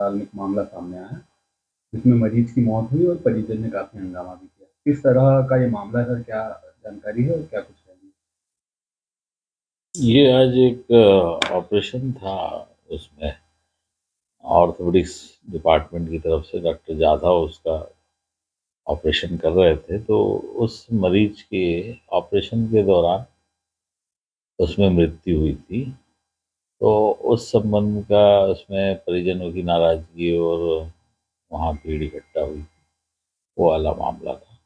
अस्पताल में एक मामला सामने आया है, जिसमें मरीज की मौत हुई और परिजन ने काफ़ी हंगामा भी किया। किस तरह का ये मामला है सर, क्या जानकारी है और क्या कुछ है? ये आज एक ऑपरेशन था। उसमें ऑर्थोपेडिक्स डिपार्टमेंट की तरफ से डॉक्टर जाधव उसका ऑपरेशन कर रहे थे, तो उस मरीज के ऑपरेशन के दौरान उसमें मृत्यु हुई थी। तो उस संबंध का उसमें परिजनों की नाराजगी और वहाँ भीड़ इकट्ठा हुई, वो वाला मामला था।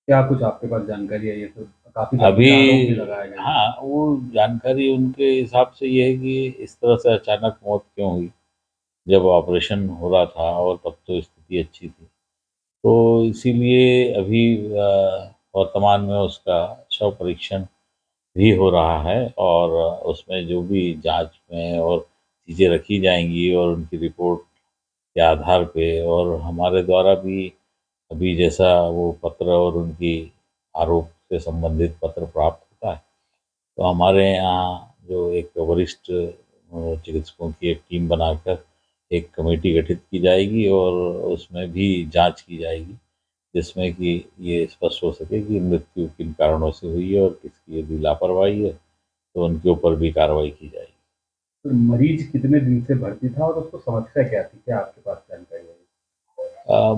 क्या कुछ आपके पास जानकारी है? ये तो काफ़ी गंभीर अभी आरोप भी लगाए गए हैं। हाँ, वो जानकारी उनके हिसाब से ये है कि इस तरह से अचानक मौत क्यों हुई, जब ऑपरेशन हो रहा था और तब तो स्थिति अच्छी थी। तो इसीलिए अभी वर्तमान में उसका शव परीक्षण भी हो रहा है, और उसमें जो भी जांच में और चीज़ें रखी जाएंगी और उनकी रिपोर्ट के आधार पे, और हमारे द्वारा भी अभी जैसा वो पत्र और उनकी आरोप से संबंधित पत्र प्राप्त होता है, तो हमारे यहाँ जो एक वरिष्ठ चिकित्सकों की एक टीम बनाकर एक कमेटी गठित की जाएगी और उसमें भी जांच की जाएगी, जिसमें कि ये स्पष्ट हो सके कि मृत्यु किन कारणों से हुई है और किसकी यदि लापरवाही है तो उनके ऊपर भी कार्रवाई की जाएगी। तो मरीज कितने दिन से भर्ती था और उसको समस्या क्या थी? क्या आपके पास जानकारी है?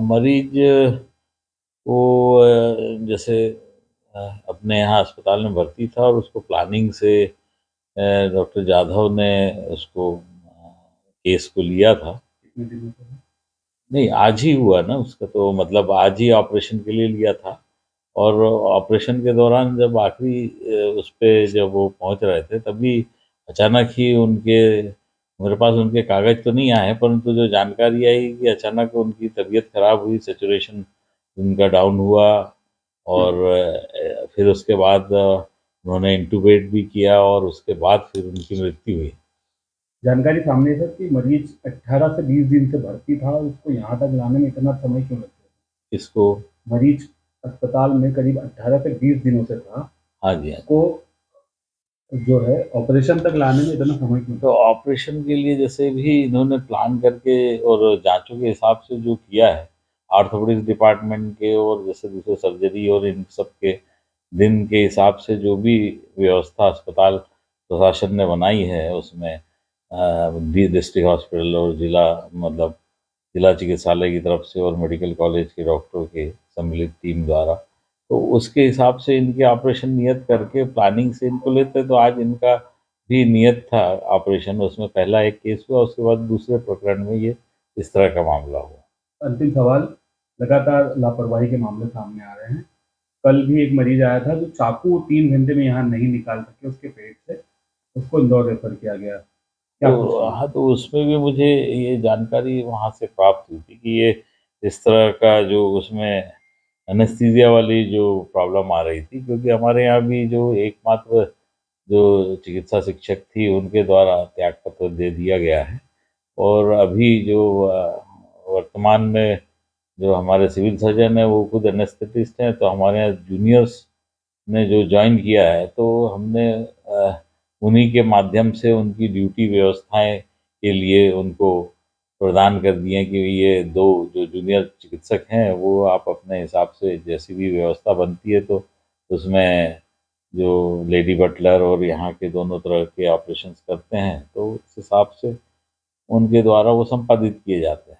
मरीज को जैसे अपने यहाँ अस्पताल में भर्ती था और उसको प्लानिंग से डॉक्टर जाधव ने उसको केस को लिया था। कितने दिनों से है? नहीं, आज ही हुआ ना उसका, तो मतलब आज ही ऑपरेशन के लिए लिया था। और ऑपरेशन के दौरान जब आखिरी उस पे जब वो पहुंच रहे थे, तभी अचानक ही उनके, मेरे पास उनके कागज तो नहीं आए हैं, परंतु जो जानकारी आई कि अचानक उनकी तबीयत खराब हुई, सेचुरेशन उनका डाउन हुआ, और फिर उसके बाद उन्होंने इंटूबेट भी किया और उसके बाद फिर उनकी मृत्यु हुई। जानकारी सामने है सर कि मरीज 18 से 20 दिन से भर्ती था और उसको यहाँ तक लाने में इतना समय क्यों लग गया? इसको मरीज अस्पताल में करीब 18 से 20 दिनों से था, हाँ जी, हाँ। उसको जो है ऑपरेशन तक लाने में इतना समय क्यों तो लगा? ऑपरेशन के लिए जैसे भी इन्होंने प्लान करके और जांचों के हिसाब से जो किया है ऑर्थोपेडिक्स डिपार्टमेंट के, और जैसे दूसरे सर्जरी और इन सब के दिन के हिसाब से जो भी व्यवस्था अस्पताल प्रशासन ने बनाई है, उसमें डिस्ट्रिक्ट हॉस्पिटल और जिला, मतलब जिला चिकित्सालय की तरफ से और मेडिकल कॉलेज के डॉक्टरों के सम्मिलित टीम द्वारा, तो उसके हिसाब से इनके ऑपरेशन नियत करके प्लानिंग से इनको लेते, तो आज इनका भी नियत था ऑपरेशन। उसमें पहला एक केस हुआ, उसके बाद दूसरे प्रकरण में ये इस तरह का मामला हुआ। अंतिम सवाल, लगातार लापरवाही के मामले सामने आ रहे हैं। कल भी एक मरीज आया था जो चाकू 3 घंटे में यहाँ नहीं निकाल सके उसके पेट से, उसको इंदौर रेफ़र किया गया। क्या कुछ तो हाँ, तो उसमें भी मुझे ये जानकारी वहाँ से प्राप्त हुई थी कि ये इस तरह का जो उसमें एनेस्थीसिया वाली जो प्रॉब्लम आ रही थी, क्योंकि हमारे यहाँ भी जो एकमात्र जो चिकित्सा शिक्षक थी उनके द्वारा त्यागपत्र दे दिया गया है। और अभी जो वर्तमान में जो हमारे सिविल सर्जन है वो खुद एनेस्थेटिस्ट हैं, तो हमारे यहाँ जूनियर्स ने जो ज्वाइन किया है, तो हमने उन्हीं के माध्यम से उनकी ड्यूटी व्यवस्थाएं के लिए उनको प्रदान कर दिए कि ये दो जो जूनियर चिकित्सक हैं वो आप अपने हिसाब से जैसी भी व्यवस्था बनती है, तो उसमें जो लेडी बटलर और यहाँ के दोनों तरह के ऑपरेशंस करते हैं, तो उस हिसाब से उनके द्वारा वो संपादित किए जाते हैं।